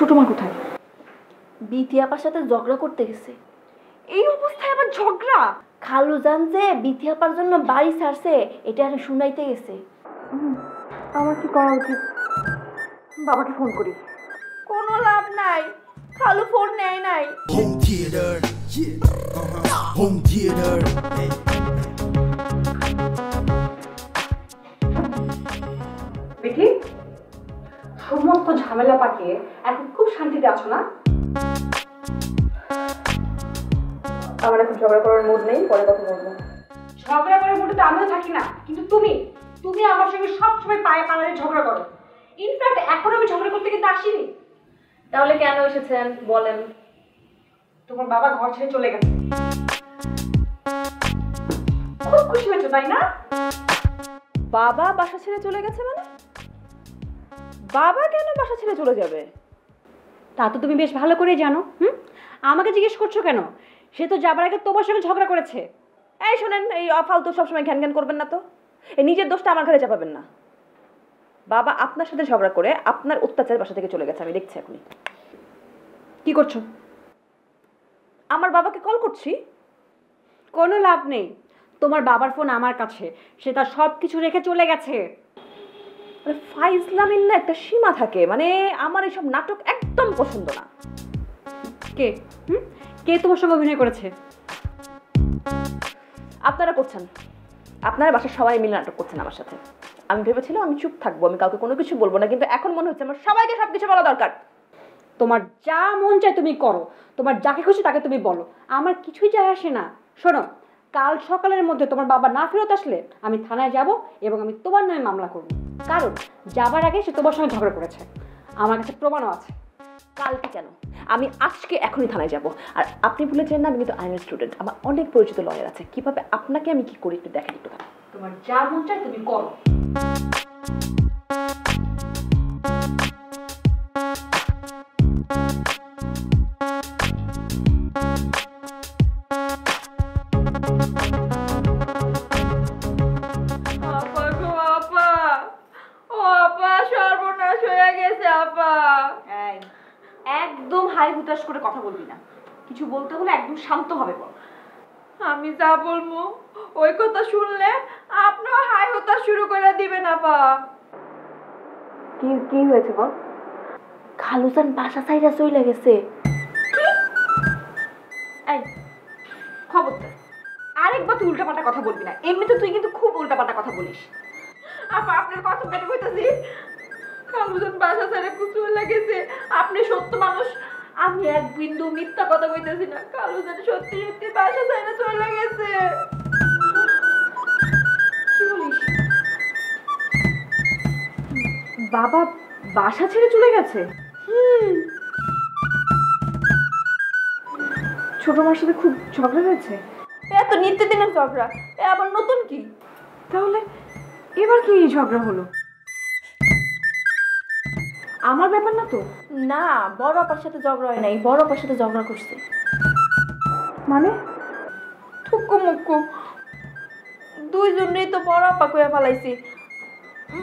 ছোট মা কোথায়? বিথি আপার সাথে ঝগড়া করতে গেছে। এই অবস্থায় আবার ঝগড়া? খালু জান যে বিথি আপার জন্য বাড়ি ছাড়ছে এটা আর শুনাইতে গেছে। আমার কি করা উচিত? বাবাকে ফোন করি। কোনো লাভ নাই, খালু ফোন নেয় নাই। Home theater, home theater. Bithi, সমস্ত ঝামেলা পাকিয়ে এখন খুব শান্তিতে আছো না? আমার এখন ঝগড়া করার মুড নেই, পরে কথা বলবো। ঝগড়া করার মুডে তো আমিও থাকি না, কিন্তু তুমি আমার সঙ্গে সবসময় পায়ে পাড়ালে ঝগড়া করো। ইনফ্যাক্ট এখন আমি ঝগড়া করতে কিন্তু আসিনি। তাহলে কেন এসেছেন বলেন? তোমার বাবা ঘর ছেড়ে চলে গেছে। খুব খুশি হয়েছে তাই না? বাবা বাসা ছেড়ে চলে গেছে মানে? বাবা কেন বাসা ছেড়ে চলে যাবে? তা তো তুমি বেশ ভালো করেই জানো। আমাকে জিজ্ঞেস করছো কেন? সে তো যাবার আগে তোমার সঙ্গে ঝগড়া করেছে। এই শোনেন, এই অফালতু সবসময় ঘ্যান ঘ্যান করবেন না তো। এই নিজের দোষটা আমার ঘরে চাপাবেন না। বাবা আপনার সাথে ঝগড়া করে আপনার অত্যাচার বাসা থেকে চলে গেছে, আমি দেখছি এখনই। কি করছো? আমার বাবাকে কল করছি। কোনো লাভ নেই, তোমার বাবার ফোন আমার কাছে, সে তার সব কিছু রেখে চলে গেছে। ফাইজলামিন না একটা সীমা থাকে, মানে আমার এইসব নাটক একদম পছন্দ না। কে কে তোমার সঙ্গে অভিনয় করেছে? আপনারা করছেন, আপনারা বাসার সবাই মিলে নাটক করছেন আমার সাথে। আমি ভেবেছিলাম আমি চুপ থাকবো, আমি কাউকে কোনো কিছু বলবো না, কিন্তু এখন মনে হচ্ছে আমার সবাইকে সবকিছু বলা দরকার। তোমার যা মন চায় তুমি করো, তোমার যাকে খুশি তাকে তুমি বলো, আমার কিছুই যায় আসে না। শোনো, কাল সকালের মধ্যে তোমার বাবা না ফেরত আসলে আমি থানায় যাব এবং আমি তোমার নামে মামলা করব। কারণ যাবার আগে সে তোমার সঙ্গে ঝগড়া করেছে, আমার কাছে প্রমাণও আছে। কালকে কেন, আমি আজকে এখনই থানায় যাব। আর আপনি বলেছেন না আমি কিন্তু আইনের স্টুডেন্ট, আমার অনেক পরিচিত লয়ার আছে, কিভাবে আপনাকে আমি কি করি একটু দেখেন একটু। তোমার যা মন চায় তুমি করো। একদম হাই হুতাশ করে কথা বলবি না, কিছু বলতে হলে একদম শান্ত হবে বল। আমি যা বলবো ওই কথা শুনলে আপনিও হাই হতাশ শুরু করে দিবেন আপা। কি কি হয়েছে বল? খালুজান বাসা ছাইরা চলে গেছে। এই খবরদার আরেকবার তুই উল্টাপাল্টা কথা বলবি না, এমনিতে তুই কিন্তু খুব উল্টাপাল্টা কথা বলিস। আপা আপনার কথা কেটে কইতাছি, খালুজান বাসা ছাইরা চলে গেছে। আপনি সত্য মানুষ, আমি এক বিন্দু মিথ্যা কথা কইতেছি না। খালুজান সত্যি সত্যি বাসা ছাইরা চলে গেছে। কি বলিস? বাবা বাসা ছেড়ে চলে গেছে? ছোট মার সাথে খুব ঝগড়া হয়েছে? এত নিত্যদিনের ঝগড়া, এ আবার নতুন কি? তাহলে এবার কি ঝগড়া হলো? আমার ব্যাপার না তো? না, বড় আপার সাথে ঝগড়া হয় নাই, বড় আপার সাথে ঝগড়া করছে। মানে থুকু মুকু দুইজনেই তো বড় আপা কইয়া ফেলাইছি,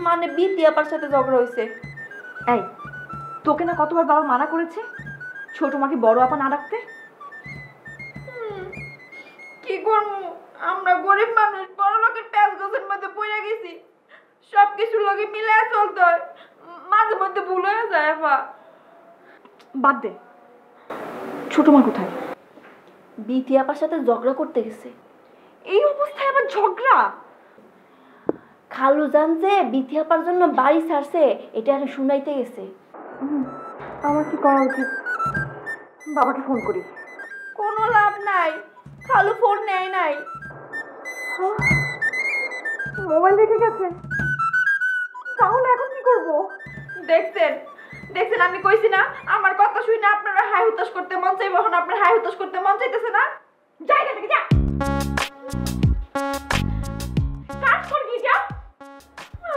মানে বিথি আপার সাথে ঝগড়া হয়েছে। এই তোকে না কতবার বাবা মানা করেছে ছোট মাকে বড় আপা না ডাকতে? কি করবো, আমরা গরিব মানুষ, বড় লোকের প্যাঁচ গোছের মধ্যে পড়ে গেছি, সবকিছুর লগে মিলে চলতে হয়, মাঝে মধ্যে ভুল হয়ে যায় আপা। বাদ দে, ছোট মা কোথায়? বিথি আপার সাথে ঝগড়া করতে গেছে। এই অবস্থায় আবার ঝগড়া? খালু জান যে বিথি আপার জন্য বাড়ি ছাড়ছে এটা আর শুনাইতে গেছে। আমার কি করা উচিত? বাবাকে ফোন করি। কোনো লাভ নাই, খালু ফোন নেয় নাই। মোবাইল রেখে গেছে, তাহলে এখন কি করব? দেখছেন দেখছেন, আমি কইছি না আমার কথা শুই না আপনারা হাই হুতাশ করতে মন চাইবে, এখন আপনার হাই হুতাশ করতে মন চাইতেছে না। জায়গা থেকে যা, কাজ করবি যা।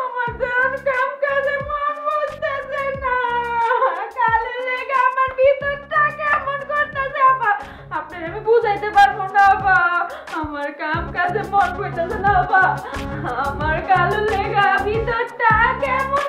আমার গান কাম কাজে মন বসতেছে না, কালে লেগে আমার ভিতরটা কেমন করতেছে আপা, আপনার আমি বুঝাইতে পারবো না আপা। আমার কাম কাজে মন বসতেছে না আপা, আমার কালো লেগা ভিতরটা কেমন